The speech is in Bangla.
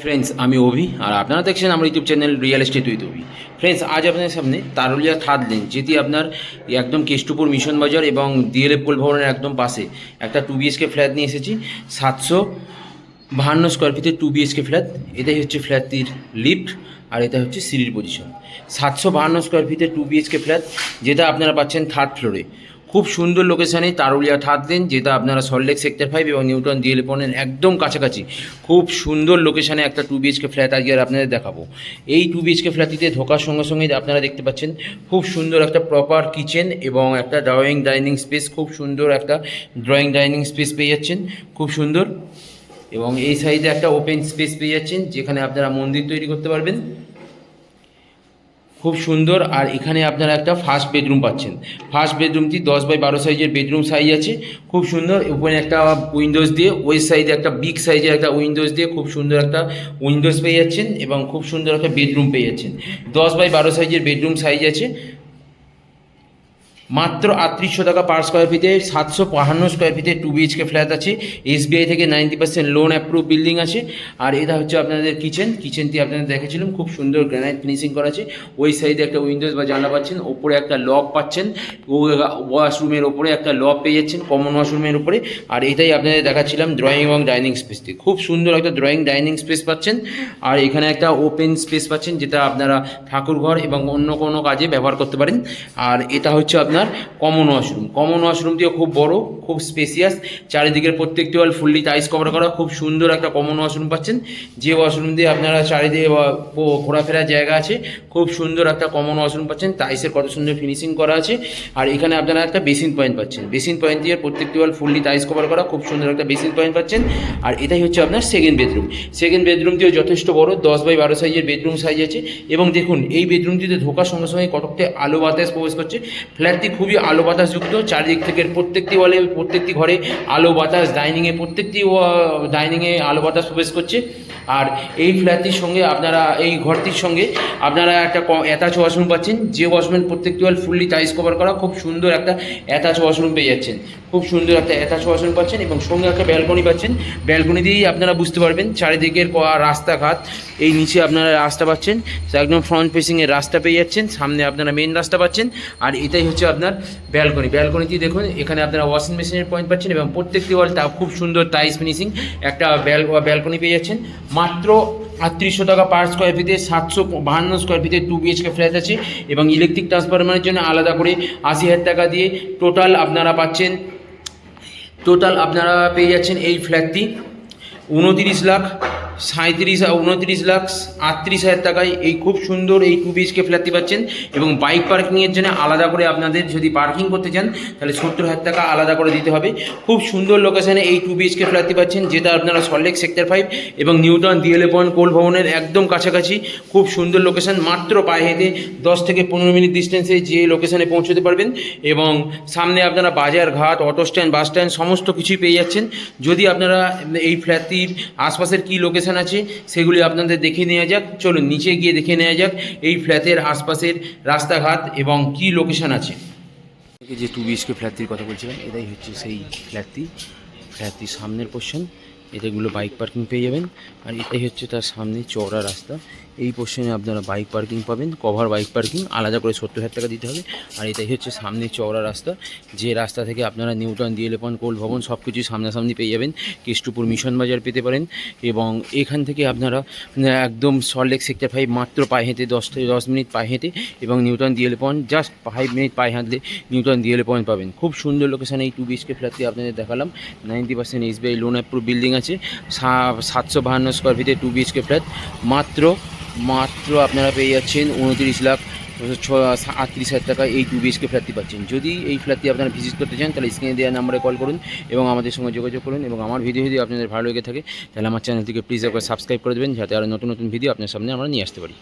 ফ্রেন্ডস, আমি অভি আর আপনারা দেখছেন আমার YouTube channel real estate with Abhi. Friends, আজ আপনাদের সামনে তারুলিয়া থার্ড লেন, যেটি আপনার একদম কেষ্টপুর মিশন বাজার এবং ডিএলএফ কোল ভবনের একদম পাশে একটা 2 BHK ফ্ল্যাট নিয়ে এসেছি। 752 স্কোয়ার ফিটের 2 BHK ফ্ল্যাট। এটাই হচ্ছে ফ্ল্যাটটির লিফট আর এটা হচ্ছে সিঁড়ির পজিশন। 752 স্কোয়ার ফিটের 2 BHK ফ্ল্যাট, যেটা আপনারা পাচ্ছেন থার্ড ফ্লোরে। খুব সুন্দর লোকেশানে তারুলিয়া থার্ড লেন, যেটা আপনারা সল্টলেক সেক্টর 5 এবং নিউটন ডিএলএফ এর একদম কাছাকাছি। খুব সুন্দর লোকেশানে একটা 2 BHK ফ্ল্যাট আজকে আর আপনাদের দেখাবো। এই 2 BHK ফ্ল্যাটটিতে ঢোকার সঙ্গে সঙ্গে আপনারা দেখতে পাচ্ছেন খুব সুন্দর একটা প্রপার কিচেন এবং একটা ড্রয়িং ডাইনিং স্পেস। খুব সুন্দর একটা ড্রয়িং ডাইনিং স্পেস পেয়ে যাচ্ছেন, খুব সুন্দর। এবং এই সাইডে একটা ওপেন স্পেস পেয়ে যাচ্ছেন, যেখানে আপনারা মন্দির তৈরি করতে পারবেন, খুব সুন্দর। আর এখানে আপনারা একটা ফার্স্ট বেডরুম পাচ্ছেন। ফার্স্ট বেডরুমটি 10x12 সাইজের বেডরুম সাইজ আছে, খুব সুন্দর। উপরে একটা উইন্ডোজ দিয়ে, ওই সাইডে একটা বিগ সাইজের একটা উইন্ডোজ দিয়ে খুব সুন্দর একটা উইন্ডোজ পেয়ে যাচ্ছেন এবং খুব সুন্দর একটা বেডরুম পেয়ে যাচ্ছেন। 10x12 সাইজের বেডরুম সাইজ আছে, মাত্র 3800 টাকা পার স্কোয়ার ফিটে 752 স্কোয়ার ফিটে 2 BHK ফ্ল্যাট আছে। SBI থেকে 90% লোন অ্যাপ্রুভ বিল্ডিং আছে। আর এটা হচ্ছে আপনাদের কিচেনটি আপনাদের দেখেছিলাম, খুব সুন্দর গ্রানাইট ফিনিশিং করা আছে। ওই সাইডে একটা উইন্ডোজ বা জানলা পাচ্ছেন, ওপরে একটা লক পাচ্ছেন, ওয়াশরুমের ওপরে একটা লক পেয়ে যাচ্ছেন, কমন ওয়াশরুমের উপরে। আর এটাই আপনাদের দেখাচ্ছিলাম ড্রয়িং এবং ডাইনিং স্পেসটি, খুব সুন্দর একটা ড্রয়িং ডাইনিং স্পেস পাচ্ছেন। আর এখানে একটা ওপেন স্পেস পাচ্ছেন, যেটা আপনারা ঠাকুরঘর এবং অন্য কোনো কাজে ব্যবহার করতে পারেন। আর এটা হচ্ছে আপনার কমন ওয়াশরুমটিও খুব বড়, খুব স্পেসিয়াস। চারিদিকের প্রত্যেকটি ওয়াল ফুললি টাইলস কভার করা, খুব সুন্দর একটা কমন ওয়াশরুম পাচ্ছেন, যে ওয়াশরুম দিয়ে আপনারা চারিদিকে ঘোরাফেরার জায়গা আছে। খুব সুন্দর একটা কমন ওয়াশরুম পাচ্ছেন, টাইলসের কত সুন্দর ফিনিশিং করা আছে। আর এখানে আপনারা একটা বেসিন পয়েন্ট পাচ্ছেন, বেসিন পয়েন্ট দিয়ে প্রত্যেকটি ওয়াল ফুললি টাইলস কভার করা, খুব সুন্দর একটা বেসিন পয়েন্ট পাচ্ছেন। আর এটাই হচ্ছে আপনার সেকেন্ড বেডরুমটিও যথেষ্ট বড়, 10x12 সাইজের বেডরুম সাইজ আছে। এবং দেখুন, এই বেডরুমটিতে ঢোকার সঙ্গে সঙ্গে কটকতে আলো বাতাস প্রবেশ করছে। ফ্ল্যাটটি খুবই আলো বাতাসযুক্ত, চারিদিক থেকে প্রত্যেকটি ওয়ালে, প্রত্যেকটি ঘরে আলো বাতাস, প্রত্যেকটি ডাইনিংয়ে আলো বাতাস প্রবেশ করছে। আর এই ফ্ল্যাটটির সঙ্গে আপনারা, এই ঘরটির সঙ্গে আপনারা একটা অ্যাটাচ ওয়াশরুম পাচ্ছেন, যে ওয়াশরুমের প্রত্যেকটি ওয়াল ফুললি টাইলস কভার করা, খুব সুন্দর একটা অ্যাটাচ ওয়াশরুম পেয়ে যাচ্ছেন। খুব সুন্দর একটা অ্যাটাচ ওয়াশরুম পাচ্ছেন এবং সঙ্গে একটা ব্যালকনি পাচ্ছেন। ব্যালকনি দিয়েই আপনারা বুঝতে পারবেন চারিদিকের রাস্তাঘাট। এই নিচে আপনারা রাস্তা পাচ্ছেন, একদম ফ্রন্ট ফেসিংয়ের রাস্তা পেয়ে যাচ্ছেন, সামনে আপনারা মেন রাস্তা পাচ্ছেন। আর এটাই হচ্ছে আপনার ব্যালকনিটি দেখুন, এখানে আপনারা ওয়াশিং মেশিনের পয়েন্ট পাচ্ছেন এবং প্রত্যেকটি ওয়াল খুব সুন্দর টাইলস ফিনিশিং একটা ব্যালকনি পেয়ে যাচ্ছেন। মাত্র 3800 টাকা পার স্কোয়ার ফিটে 752 স্কোয়ার ফিটে 2 BHK ফ্ল্যাট আছে। এবং ইলেকট্রিক ট্রান্সফরমারের জন্য আলাদা করে 80,000 টাকা দিয়ে টোটাল আপনারা পেয়ে যাচ্ছেন এই ফ্ল্যাটটি 29,38,000 টাকায় এই খুব সুন্দর এই 2 BHK ফ্ল্যাটটি পাচ্ছেন। এবং বাইক পার্কিংয়ের জন্য আলাদা করে আপনাদের যদি পার্কিং করতে চান তাহলে 70,000 টাকা আলাদা করে দিতে হবে। খুব সুন্দর লোকেশানে এই 2 BHK ফ্ল্যাটটি পাচ্ছেন, যেটা আপনারা সল্টলেক সেক্টর 5 এবং নিউটন ডিএলএফ কোল ভবনের একদম কাছাকাছি। খুব সুন্দর লোকেশান, মাত্র পায়ে হেঁটে 10 থেকে 15 মিনিট ডিস্টেন্সে যে লোকেশানে পৌঁছতে পারবেন। এবং সামনে আপনারা বাজার ঘাট, অটো স্ট্যান্ড, বাস স্ট্যান্ড সমস্ত কিছুই পেয়ে যাচ্ছেন। যদি আপনারা এই ফ্ল্যাটটির আশপাশের কী লোকেশান আছে সেগুলি আপনাদের দেখে নেওয়া যাক, চলুন নিচে গিয়ে দেখে নেওয়া যাক এই ফ্ল্যাটের আশপাশের রাস্তাঘাট এবং কী লোকেশান আছে। যে 2 BHK ফ্ল্যাটটির কথা বলছিলাম, এটাই হচ্ছে সেই ফ্ল্যাটটির সামনের পোর্শন। এটাগুলো বাইক পার্কিং পেয়ে যাবেন। আর এটাই হচ্ছে তার সামনে চওড়া রাস্তা। এই পোর্শনে আপনারা বাইক পার্কিং পাবেন, কভার বাইক পার্কিং আলাদা করে 70,000 টাকা দিতে হবে। আর এটাই হচ্ছে সামনে চওড়া রাস্তা, যে রাস্তা থেকে আপনারা নিউটন ডিএলএফ কোল ভবন সব কিছু সামনাসামনি পেয়ে যাবেন। কেষ্টপুর মিশন বাজার পেতে পারেন। এবং এখান থেকে আপনারা একদম সল্টলেক সেক্টর 5 মাত্র পায়ে হেঁটে 10 মিনিট পায়ে হেঁটে এবং নিউটন ডিএলএফ জাস্ট 5 মিনিট পায়ে হাঁটলে নিউটন ডিএলএফ পাবেন। খুব সুন্দর লোকেশানে এই 2 BHK ফ্ল্যাটটি আপনাদের দেখালাম। 90% SBI লোন অ্যাপ্রুভ বিল্ডিং আছে। 752 স্কোয়ার ফিটে 2 BHK ফ্ল্যাট মাত্র আপনারা পেয়ে যাচ্ছেন 29,38,000 টাকায় এই 2 BHK ফ্ল্যাটটি পাচ্ছেন। যদি এই ফ্ল্যাটটি আপনারা ভিজিট করতে চান তাহলে স্ক্রিনে দেওয়া নাম্বারে কল করুন এবং আমাদের সঙ্গে যোগাযোগ করুন। এবং আমার ভিডিও যদি আপনাদের ভালো লেগে থাকে তাহলে আমার চ্যানেলটিকে প্লিজ একবার সাবস্ক্রাইব করে দেবেন, যাতে আরও নতুন ভিডিও আপনার সামনে আমরা নিয়ে আসতে পারি।